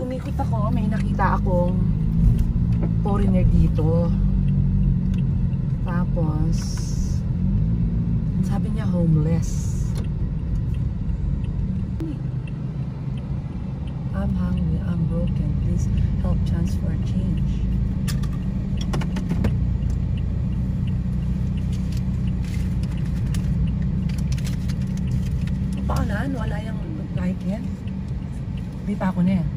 umikot ako, may nakita akong foreigner dito. Tapos, sabi niya homeless. I'm hungry, I'm broken. Please help transfer change. Paanan, wala yung like yan. Hindi pa ako na yan.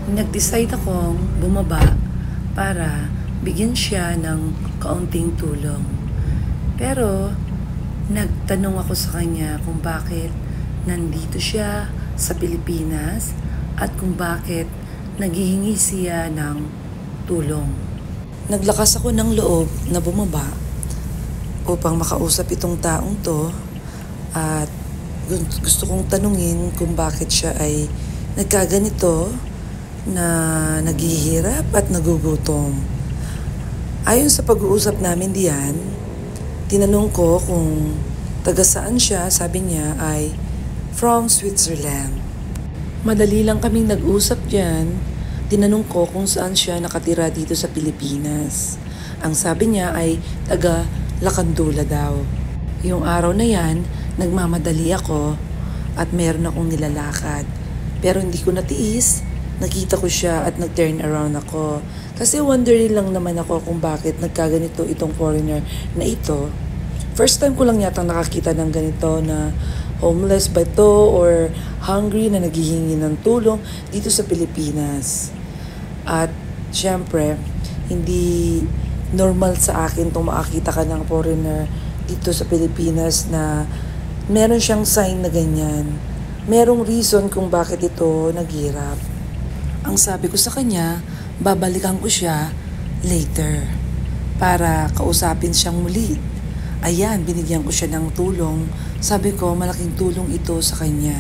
Nag-decide akong bumaba para bigyan siya ng kaunting tulong. Pero nagtanong ako sa kanya kung bakit nandito siya sa Pilipinas at kung bakit naghihingi siya ng tulong. Naglakas ako ng loob na bumaba upang makausap itong taong to at gusto kong tanungin kung bakit siya ay nagkaganito na naghihirap at nagugutom. Ayon sa pag-uusap namin diyan, tinanong ko kung taga saan siya. Sabi niya ay from Switzerland. Madali lang kaming nag-usap diyan. Tinanong ko kung saan siya nakatira dito sa Pilipinas. Ang sabi niya ay taga Lacandula daw. Yung araw na yan, nagmamadali ako at meron akong nilalakad. Pero hindi ko natiis. Nakita ko siya at nag-turn around ako. Kasi wondering lang naman ako kung bakit nagkaganito itong foreigner na ito. First time ko lang yata nakakita ng ganito na homeless ba ito or hungry na naghihingi ng tulong dito sa Pilipinas. At syempre, hindi normal sa akin itong makakita ka ng foreigner dito sa Pilipinas na meron siyang sign na ganyan. Merong reason kung bakit ito naghirap. Ang sabi ko sa kanya, babalikan ko siya later para kausapin siyang muli. Ayan, binigyan ko siya ng tulong. Sabi ko, malaking tulong ito sa kanya.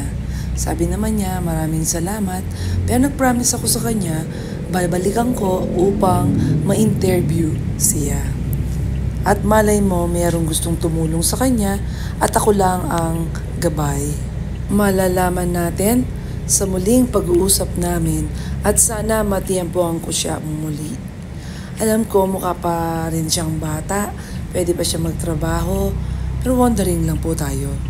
Sabi naman niya, maraming salamat. Pero nag-promise ako sa kanya, babalikan ko upang ma-interview siya. At malay mo, mayroong gustong tumulong sa kanya at ako lang ang gabay. Malalaman natin sa muling pag-uusap namin at sana matiyempohan ko siya muli. Alam ko mukha pa rin siyang bata, pwede pa siya magtrabaho, pero wondering lang po tayo.